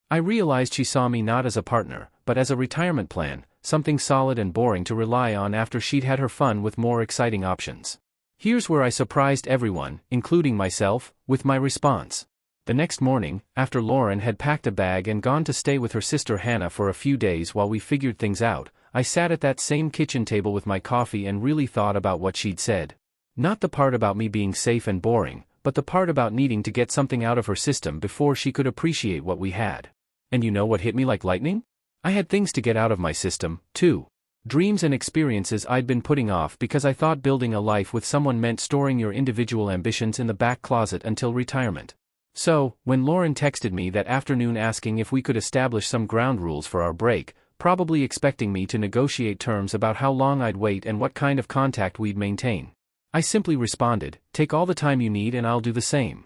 I realized she saw me not as a partner, but as a retirement plan, something solid and boring to rely on after she'd had her fun with more exciting options. Here's where I surprised everyone, including myself, with my response. The next morning, after Lauren had packed a bag and gone to stay with her sister Hannah for a few days while we figured things out, I sat at that same kitchen table with my coffee and really thought about what she'd said. Not the part about me being safe and boring, but the part about needing to get something out of her system before she could appreciate what we had. And you know what hit me like lightning? I had things to get out of my system, too. Dreams and experiences I'd been putting off because I thought building a life with someone meant storing your individual ambitions in the back closet until retirement. So, when Lauren texted me that afternoon asking if we could establish some ground rules for our break, probably expecting me to negotiate terms about how long I'd wait and what kind of contact we'd maintain, I simply responded, "Take all the time you need and I'll do the same."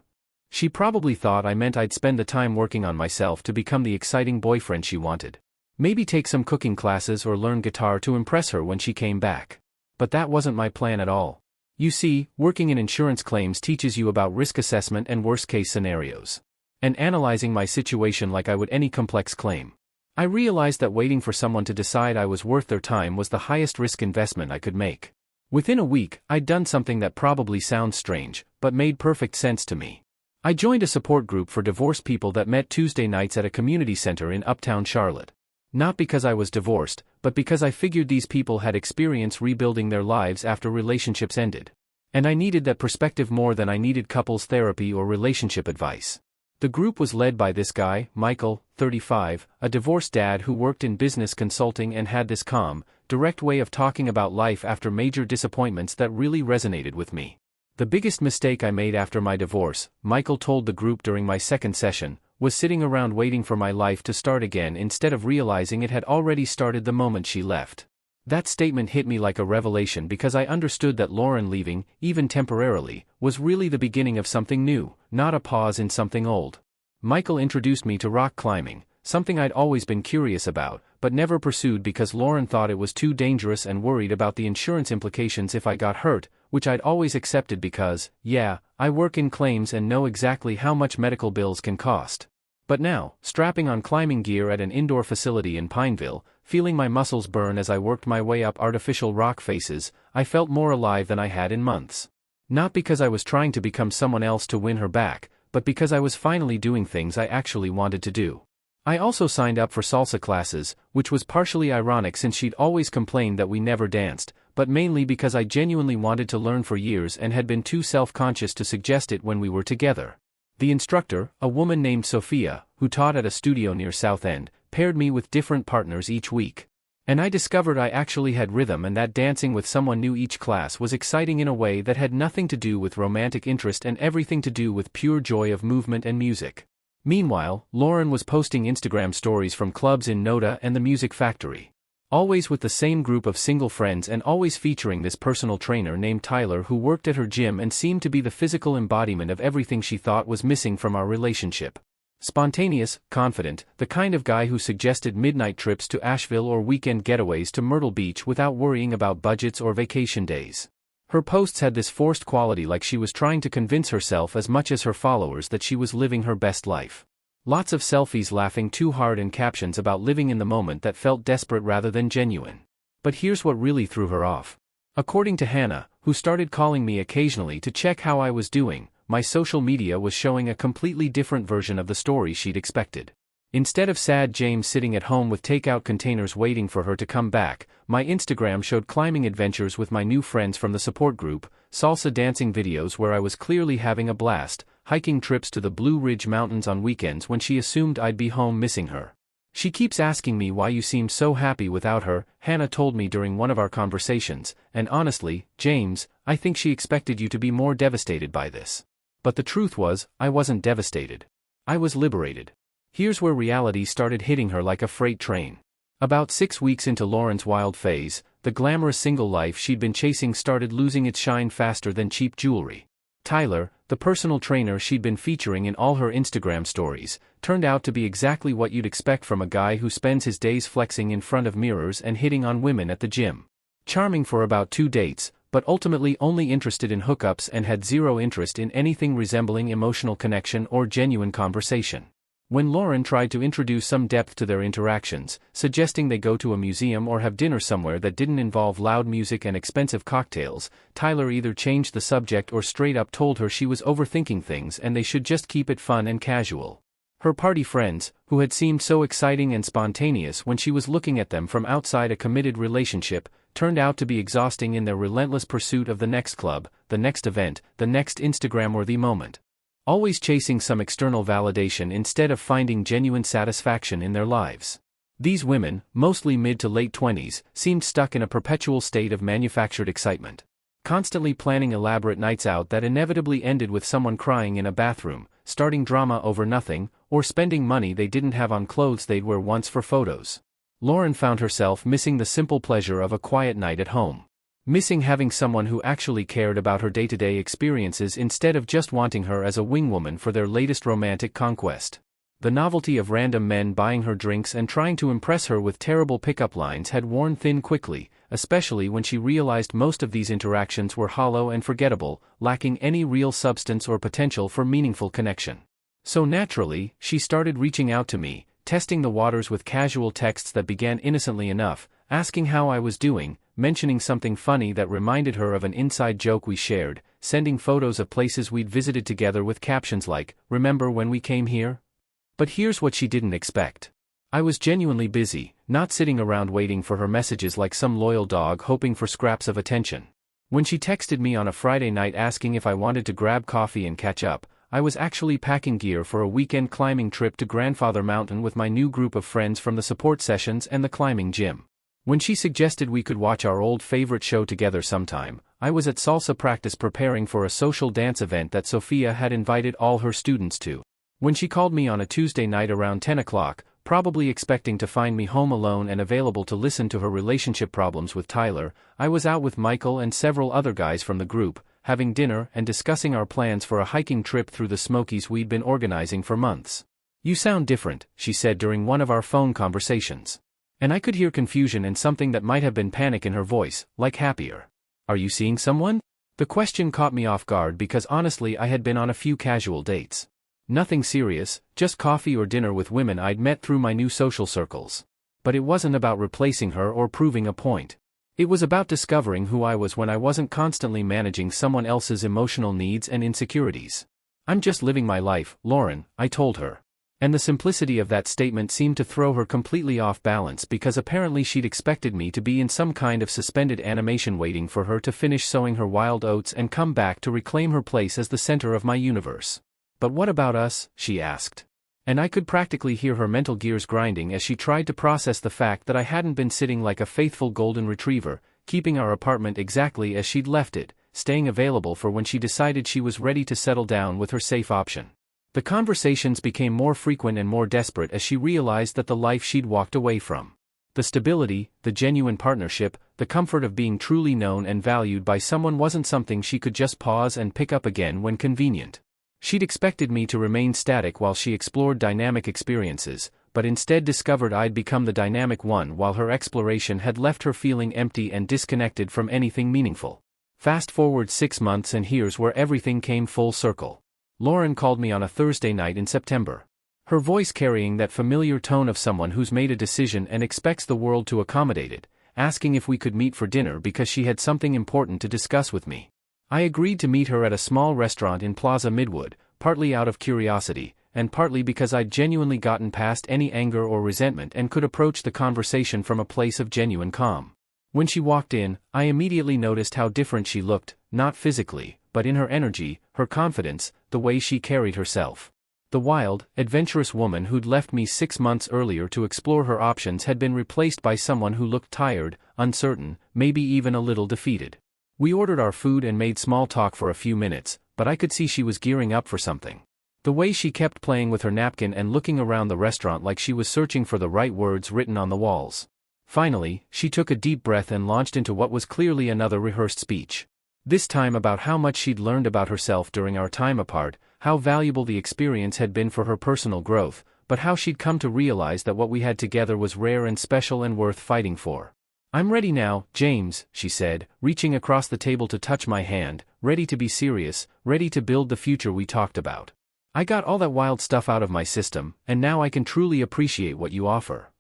She probably thought I meant I'd spend the time working on myself to become the exciting boyfriend she wanted. Maybe take some cooking classes or learn guitar to impress her when she came back. But that wasn't my plan at all. You see, working in insurance claims teaches you about risk assessment and worst-case scenarios. And analyzing my situation like I would any complex claim. I realized that waiting for someone to decide I was worth their time was the highest risk investment I could make. Within a week, I'd done something that probably sounds strange, but made perfect sense to me. I joined a support group for divorced people that met Tuesday nights at a community center in Uptown Charlotte. Not because I was divorced, but because I figured these people had experience rebuilding their lives after relationships ended. And I needed that perspective more than I needed couples therapy or relationship advice. The group was led by this guy, Michael, 35, a divorced dad who worked in business consulting and had this calm, direct way of talking about life after major disappointments that really resonated with me. The biggest mistake I made after my divorce, Michael told the group during my second session, was sitting around waiting for my life to start again instead of realizing it had already started the moment she left. That statement hit me like a revelation because I understood that Lauren leaving, even temporarily, was really the beginning of something new, not a pause in something old. Michael introduced me to rock climbing, something I'd always been curious about, but never pursued because Lauren thought it was too dangerous and worried about the insurance implications if I got hurt, which I'd always accepted because, yeah, I work in claims and know exactly how much medical bills can cost. But now, strapping on climbing gear at an indoor facility in Pineville, feeling my muscles burn as I worked my way up artificial rock faces, I felt more alive than I had in months. Not because I was trying to become someone else to win her back, but because I was finally doing things I actually wanted to do. I also signed up for salsa classes, which was partially ironic since she'd always complained that we never danced, but mainly because I genuinely wanted to learn for years and had been too self-conscious to suggest it when we were together. The instructor, a woman named Sophia, who taught at a studio near South End, paired me with different partners each week. And I discovered I actually had rhythm and that dancing with someone new each class was exciting in a way that had nothing to do with romantic interest and everything to do with pure joy of movement and music. Meanwhile, Lauren was posting Instagram stories from clubs in Noda and the Music Factory. Always with the same group of single friends and always featuring this personal trainer named Tyler who worked at her gym and seemed to be the physical embodiment of everything she thought was missing from our relationship. Spontaneous, confident, the kind of guy who suggested midnight trips to Asheville or weekend getaways to Myrtle Beach without worrying about budgets or vacation days. Her posts had this forced quality like she was trying to convince herself as much as her followers that she was living her best life. Lots of selfies laughing too hard and captions about living in the moment that felt desperate rather than genuine. But here's what really threw her off. According to Hannah, who started calling me occasionally to check how I was doing, my social media was showing a completely different version of the story she'd expected. Instead of sad James sitting at home with takeout containers waiting for her to come back, my Instagram showed climbing adventures with my new friends from the support group, salsa dancing videos where I was clearly having a blast, hiking trips to the Blue Ridge Mountains on weekends when she assumed I'd be home missing her. "She keeps asking me why you seem so happy without her," Hannah told me during one of our conversations, and honestly, James, I think she expected you to be more devastated by this. But the truth was, I wasn't devastated. I was liberated. Here's where reality started hitting her like a freight train. About 6 weeks into Lauren's wild phase, the glamorous single life she'd been chasing started losing its shine faster than cheap jewelry. Tyler, the personal trainer she'd been featuring in all her Instagram stories, turned out to be exactly what you'd expect from a guy who spends his days flexing in front of mirrors and hitting on women at the gym. Charming for about 2 dates, but ultimately only interested in hookups and had zero interest in anything resembling emotional connection or genuine conversation. When Lauren tried to introduce some depth to their interactions, suggesting they go to a museum or have dinner somewhere that didn't involve loud music and expensive cocktails, Tyler either changed the subject or straight up told her she was overthinking things and they should just keep it fun and casual. Her party friends, who had seemed so exciting and spontaneous when she was looking at them from outside a committed relationship, turned out to be exhausting in their relentless pursuit of the next club, the next event, the next Instagram-worthy moment. Always chasing some external validation instead of finding genuine satisfaction in their lives. These women, mostly mid to late 20s, seemed stuck in a perpetual state of manufactured excitement. Constantly planning elaborate nights out that inevitably ended with someone crying in a bathroom, starting drama over nothing, or spending money they didn't have on clothes they'd wear once for photos. Lauren found herself missing the simple pleasure of a quiet night at home. Missing having someone who actually cared about her day-to-day experiences instead of just wanting her as a wingwoman for their latest romantic conquest. The novelty of random men buying her drinks and trying to impress her with terrible pickup lines had worn thin quickly, especially when she realized most of these interactions were hollow and forgettable, lacking any real substance or potential for meaningful connection. So naturally, she started reaching out to me, testing the waters with casual texts that began innocently enough, asking how I was doing, mentioning something funny that reminded her of an inside joke we shared, sending photos of places we'd visited together with captions like, "Remember when we came here?" But here's what she didn't expect. I was genuinely busy, not sitting around waiting for her messages like some loyal dog hoping for scraps of attention. When she texted me on a Friday night asking if I wanted to grab coffee and catch up, I was actually packing gear for a weekend climbing trip to Grandfather Mountain with my new group of friends from the support sessions and the climbing gym. When she suggested we could watch our old favorite show together sometime, I was at salsa practice preparing for a social dance event that Sophia had invited all her students to. When she called me on a Tuesday night around 10 o'clock, probably expecting to find me home alone and available to listen to her relationship problems with Tyler, I was out with Michael and several other guys from the group, having dinner and discussing our plans for a hiking trip through the Smokies we'd been organizing for months. "You sound different," she said during one of our phone conversations. And I could hear confusion and something that might have been panic in her voice, like happier. "Are you seeing someone?" The question caught me off guard because honestly I had been on a few casual dates. Nothing serious, just coffee or dinner with women I'd met through my new social circles. But it wasn't about replacing her or proving a point. It was about discovering who I was when I wasn't constantly managing someone else's emotional needs and insecurities. "I'm just living my life, Lauren," I told her. And the simplicity of that statement seemed to throw her completely off balance because apparently she'd expected me to be in some kind of suspended animation waiting for her to finish sowing her wild oats and come back to reclaim her place as the center of my universe. "But what about us?" she asked. And I could practically hear her mental gears grinding as she tried to process the fact that I hadn't been sitting like a faithful golden retriever, keeping our apartment exactly as she'd left it, staying available for when she decided she was ready to settle down with her safe option. The conversations became more frequent and more desperate as she realized that the life she'd walked away from, the stability, the genuine partnership, the comfort of being truly known and valued by someone wasn't something she could just pause and pick up again when convenient. She'd expected me to remain static while she explored dynamic experiences, but instead discovered I'd become the dynamic one while her exploration had left her feeling empty and disconnected from anything meaningful. Fast forward 6 months and here's where everything came full circle. Lauren called me on a Thursday night in September. Her voice carrying that familiar tone of someone who's made a decision and expects the world to accommodate it, asking if we could meet for dinner because she had something important to discuss with me. I agreed to meet her at a small restaurant in Plaza Midwood, partly out of curiosity, and partly because I'd genuinely gotten past any anger or resentment and could approach the conversation from a place of genuine calm. When she walked in, I immediately noticed how different she looked, not physically, but in her energy, her confidence, the way she carried herself. The wild, adventurous woman who'd left me 6 months earlier to explore her options had been replaced by someone who looked tired, uncertain, maybe even a little defeated. We ordered our food and made small talk for a few minutes, but I could see she was gearing up for something. The way she kept playing with her napkin and looking around the restaurant like she was searching for the right words written on the walls. Finally, she took a deep breath and launched into what was clearly another rehearsed speech. This time about how much she'd learned about herself during our time apart, how valuable the experience had been for her personal growth, but how she'd come to realize that what we had together was rare and special and worth fighting for. "I'm ready now, James," she said, reaching across the table to touch my hand, ready to be serious, ready to build the future we talked about. I got all that wild stuff out of my system, and now I can truly appreciate what you offer.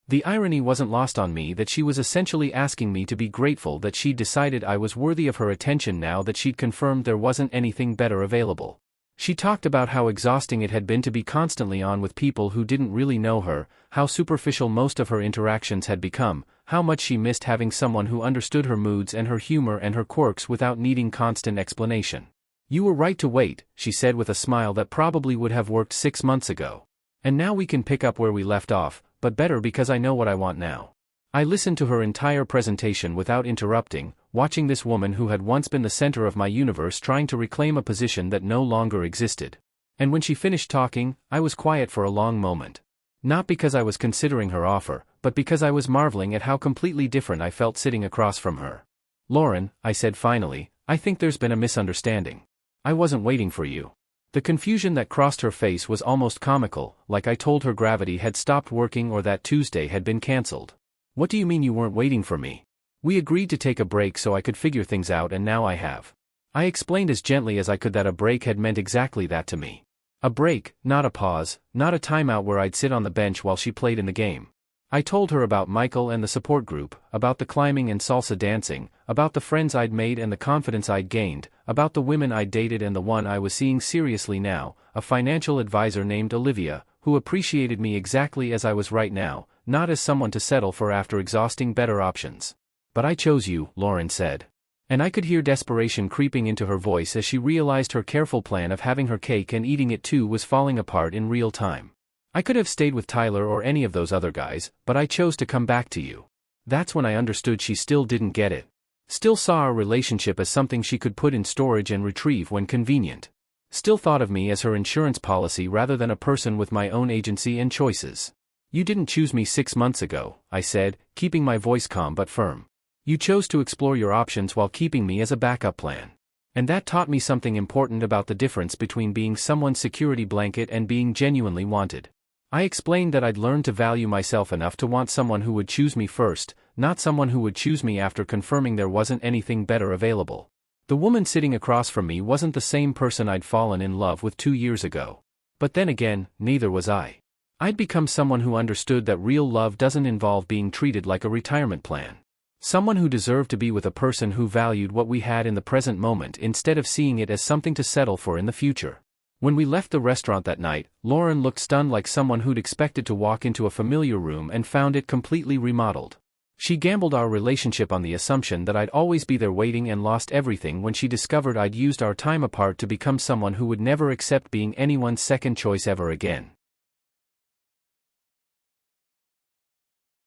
The irony wasn't lost on me that she was essentially asking me to be grateful that she'd decided I was worthy of her attention now that she'd confirmed there wasn't anything better available. She talked about how exhausting it had been to be constantly on with people who didn't really know her, how superficial most of her interactions had become, how much she missed having someone who understood her moods and her humor and her quirks without needing constant explanation. You were right to wait, she said with a smile that probably would have worked 6 months ago. And now we can pick up where we left off, but better because I know what I want now. I listened to her entire presentation without interrupting, watching this woman who had once been the center of my universe trying to reclaim a position that no longer existed. And when she finished talking, I was quiet for a long moment. Not because I was considering her offer, but because I was marveling at how completely different I felt sitting across from her. Lauren, I said finally, I think there's been a misunderstanding. I wasn't waiting for you. The confusion that crossed her face was almost comical, like I told her gravity had stopped working or that Tuesday had been cancelled. What do you mean you weren't waiting for me? We agreed to take a break so I could figure things out and now I have. I explained as gently as I could that a break had meant exactly that to me. A break, not a pause, not a timeout where I'd sit on the bench while she played in the game. I told her about Michael and the support group, about the climbing and salsa dancing, about the friends I'd made and the confidence I'd gained, about the women I'd dated and the one I was seeing seriously now, a financial advisor named Olivia, who appreciated me exactly as I was right now, not as someone to settle for after exhausting better options. But I chose you, Lauren said. And I could hear desperation creeping into her voice as she realized her careful plan of having her cake and eating it too was falling apart in real time. I could have stayed with Tyler or any of those other guys, but I chose to come back to you. That's when I understood she still didn't get it. Still saw our relationship as something she could put in storage and retrieve when convenient. Still thought of me as her insurance policy rather than a person with my own agency and choices. You didn't choose me 6 months ago, I said, keeping my voice calm but firm. You chose to explore your options while keeping me as a backup plan. And that taught me something important about the difference between being someone's security blanket and being genuinely wanted. I explained that I'd learned to value myself enough to want someone who would choose me first, not someone who would choose me after confirming there wasn't anything better available. The woman sitting across from me wasn't the same person I'd fallen in love with 2 years ago. But then again, neither was I. I'd become someone who understood that real love doesn't involve being treated like a retirement plan. Someone who deserved to be with a person who valued what we had in the present moment instead of seeing it as something to settle for in the future. When we left the restaurant that night, Lauren looked stunned like someone who'd expected to walk into a familiar room and found it completely remodeled. She gambled our relationship on the assumption that I'd always be there waiting and lost everything when she discovered I'd used our time apart to become someone who would never accept being anyone's second choice ever again.